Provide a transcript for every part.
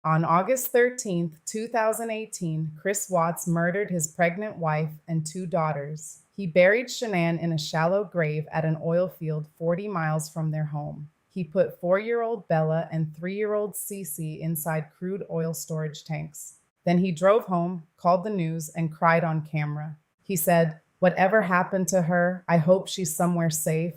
On August 13th, 2018, Chris Watts murdered his pregnant wife and two daughters. He buried Shanann in a shallow grave at an oil field 40 miles from their home. He put 4-year-old Bella and 3-year-old Cece inside crude oil storage tanks. Then he drove home, called the news, and cried on camera. He said, "Whatever happened to her, I hope she's somewhere safe."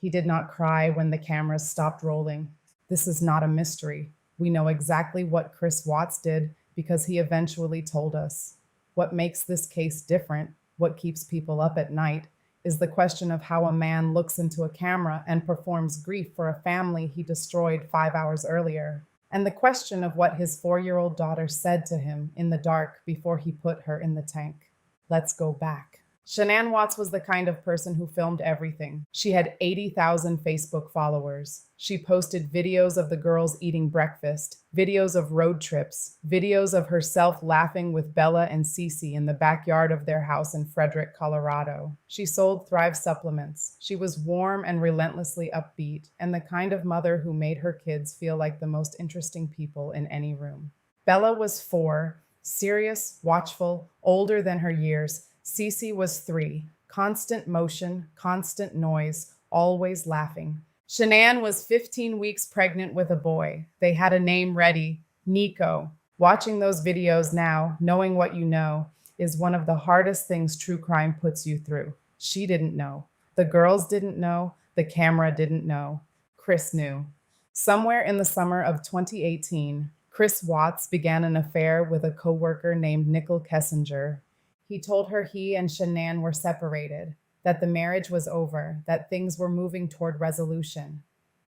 He did not cry when the cameras stopped rolling. This is not a mystery. We know exactly what Chris Watts did because he eventually told us. What makes this case different, what keeps people up at night, is the question of how a man looks into a camera and performs grief for a family he destroyed 5 hours earlier, and the question of what his 4-year-old daughter said to him in the dark before he put her in the tank. Let's go back. Shanann Watts was the kind of person who filmed everything. She had 80,000 Facebook followers. She posted videos of the girls eating breakfast, videos of road trips, videos of herself laughing with Bella and Cece in the backyard of their house in Frederick, Colorado. She sold Thrive supplements. She was warm and relentlessly upbeat, and the kind of mother who made her kids feel like the most interesting people in any room. Bella was 4, serious, watchful, older than her years. Cece was 3, constant motion, constant noise, always laughing. Shanann was 15 weeks pregnant with a boy. They had a name ready, Nico. Watching those videos now, knowing what you know, is one of the hardest things true crime puts you through. She didn't know. The girls didn't know. The camera didn't know. Chris knew. Somewhere in the summer of 2018, Chris Watts began an affair with a coworker named Nicole Kessinger. He told her he and Shanann were separated, that the marriage was over, that things were moving toward resolution.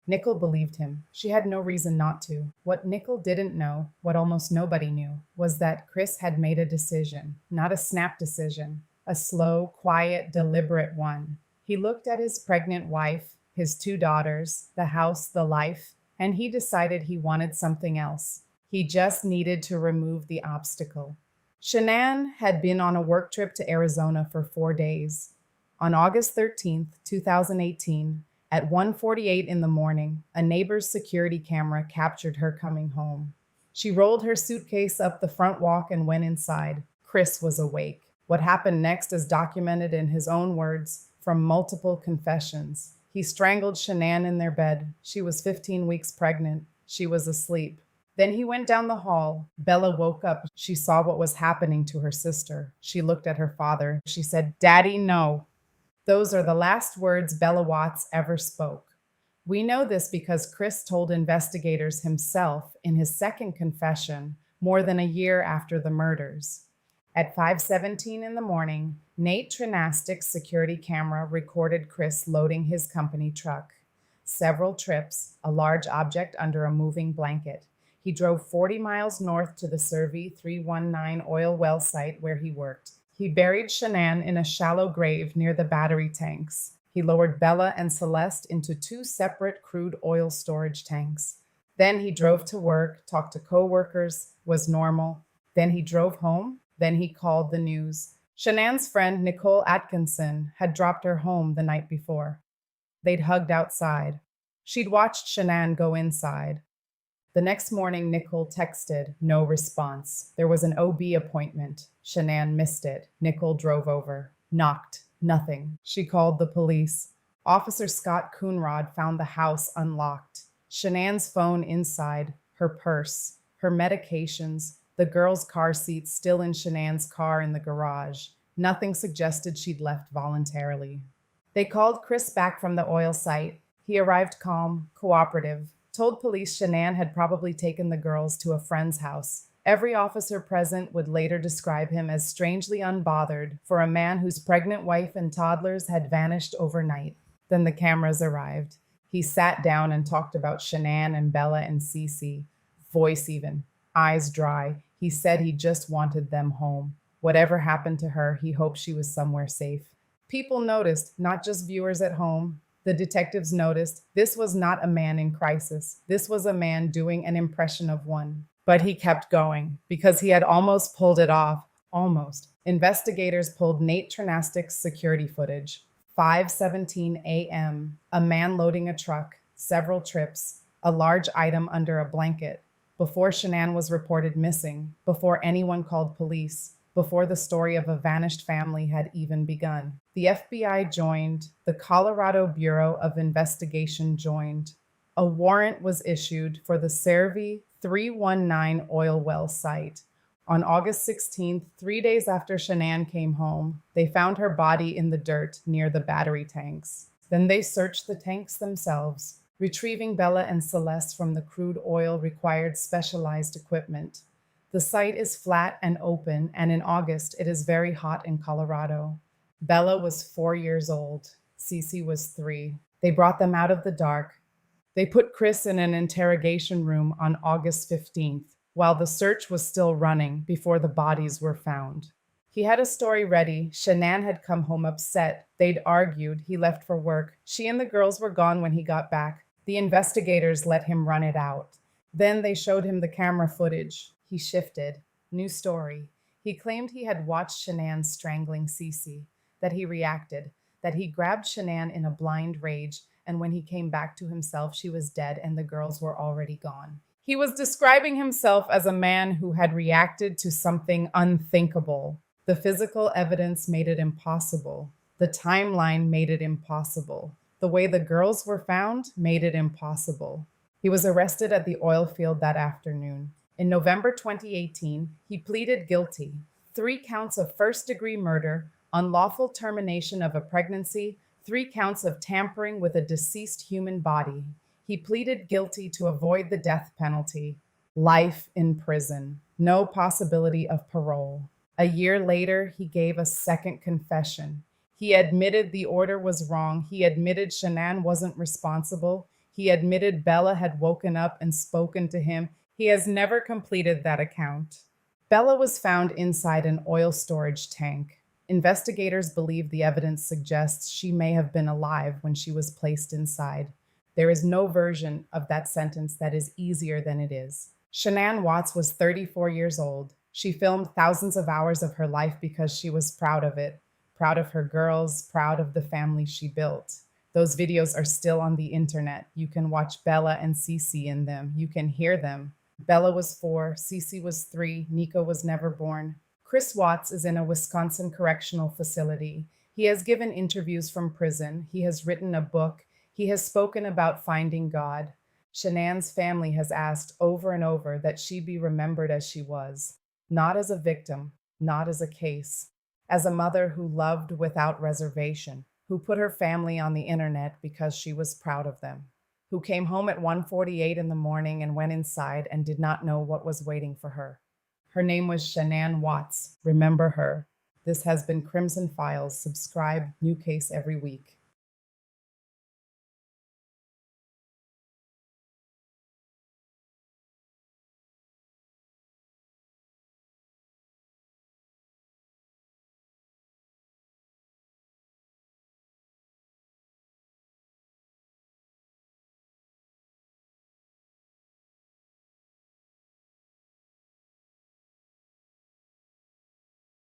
Nicole believed him. She had no reason not to. What Nicole didn't know, what almost nobody knew, was that Chris had made a decision, not a snap decision, a slow, quiet, deliberate one. He looked at his pregnant wife, his 2 daughters, the house, the life, and he decided he wanted something else. He just needed to remove the obstacle. Shanann had been on a work trip to Arizona for 4 days. On August 13th, 2018, at 1:48 in the morning, a neighbor's security camera captured her coming home. She rolled her suitcase up the front walk and went inside. Chris was awake. What happened next is documented in his own words from multiple confessions. He strangled Shanann in their bed. She was 15 weeks pregnant. She was asleep. Then he went down the hall. Bella woke up. She saw what was happening to her sister. She looked at her father. She said, "Daddy, no." Those are the last words Bella Watts ever spoke. We know this because Chris told investigators himself in his second confession more than a year after the murders. At 5:17 in the morning, Nate Tranastic's security camera recorded Chris loading his company truck. Several trips, a large object under a moving blanket. He drove 40 miles north to the Servi 319 oil well site where he worked. He buried Shanann in a shallow grave near the battery tanks. He lowered Bella and Celeste into 2 separate crude oil storage tanks. Then he drove to work, talked to coworkers, was normal. Then he drove home. Then he called the news. Shanann's friend, Nicole Atkinson, had dropped her home the night before. They'd hugged outside. She'd watched Shanann go inside. The next morning, Nicole texted, no response. There was an OB appointment. Shanann missed it. Nicole drove over, knocked, nothing. She called the police. Officer Scott Coonrod found the house unlocked. Shanann's phone inside, her purse, her medications, the girl's car seat still in Shanann's car in the garage. Nothing suggested she'd left voluntarily. They called Chris back from the oil site. He arrived calm, cooperative, told police Shanann had probably taken the girls to a friend's house. Every officer present would later describe him as strangely unbothered for a man whose pregnant wife and toddlers had vanished overnight. Then the cameras arrived. He sat down and talked about Shanann and Bella and Cece, voice even, eyes dry. He said he just wanted them home. Whatever happened to her, he hoped she was somewhere safe. People noticed, not just viewers at home. The detectives noticed this was not a man in crisis. This was a man doing an impression of one. But he kept going because he had almost pulled it off. Almost. Investigators pulled Nate Tranastic's security footage. 5:17 a.m. A man loading a truck, several trips, a large item under a blanket. before Shanann was reported missing, before anyone called police, before the story of a vanished family had even begun. The FBI joined, the Colorado Bureau of Investigation joined. A warrant was issued for the Cervi 319 oil well site. On August 16th, 3 days after Shanann came home, they found her body in the dirt near the battery tanks. Then they searched the tanks themselves. Retrieving Bella and Celeste from the crude oil required specialized equipment. The site is flat and open, and in August, it is very hot in Colorado. Bella was 4 years old. Cece was 3. They brought them out of the dark. They put Chris in an interrogation room on August 15th, while the search was still running before the bodies were found. He had a story ready. Shanann had come home upset. They'd argued. He left for work. She and the girls were gone when he got back. The investigators let him run it out. Then they showed him the camera footage. He shifted. New story. He claimed he had watched Shanann strangling Cece, that he reacted, that he grabbed Shanann in a blind rage, and when he came back to himself, she was dead and the girls were already gone. He was describing himself as a man who had reacted to something unthinkable. The physical evidence made it impossible. The timeline made it impossible. The way the girls were found made it impossible. He was arrested at the oil field that afternoon. In November 2018, he pleaded guilty. 3 counts of first-degree murder, unlawful termination of a pregnancy, 3 counts of tampering with a deceased human body. He pleaded guilty to avoid the death penalty. Life in prison. No possibility of parole. A year later, he gave a second confession. He admitted the order was wrong. He admitted Shanann wasn't responsible. He admitted Bella had woken up and spoken to him. He has never completed that account. Bella was found inside an oil storage tank. Investigators believe the evidence suggests she may have been alive when she was placed inside. There is no version of that sentence that is easier than it is. Shanann Watts was 34 years old. She filmed thousands of hours of her life because she was proud of it, proud of her girls, proud of the family she built. Those videos are still on the internet. You can watch Bella and Cece in them. You can hear them. Bella was 4, Cece was 3, Nico was never born. Chris Watts is in a Wisconsin correctional facility. He has given interviews from prison. He has written a book. He has spoken about finding God. Shanann's family has asked over and over that she be remembered as she was, not as a victim, not as a case, as a mother who loved without reservation, who put her family on the internet because she was proud of them, who came home at 1:48 in the morning and went inside and did not know what was waiting for her. Her name was Shanann Watts. Remember her. This has been Crimson Files. Subscribe. New case every week.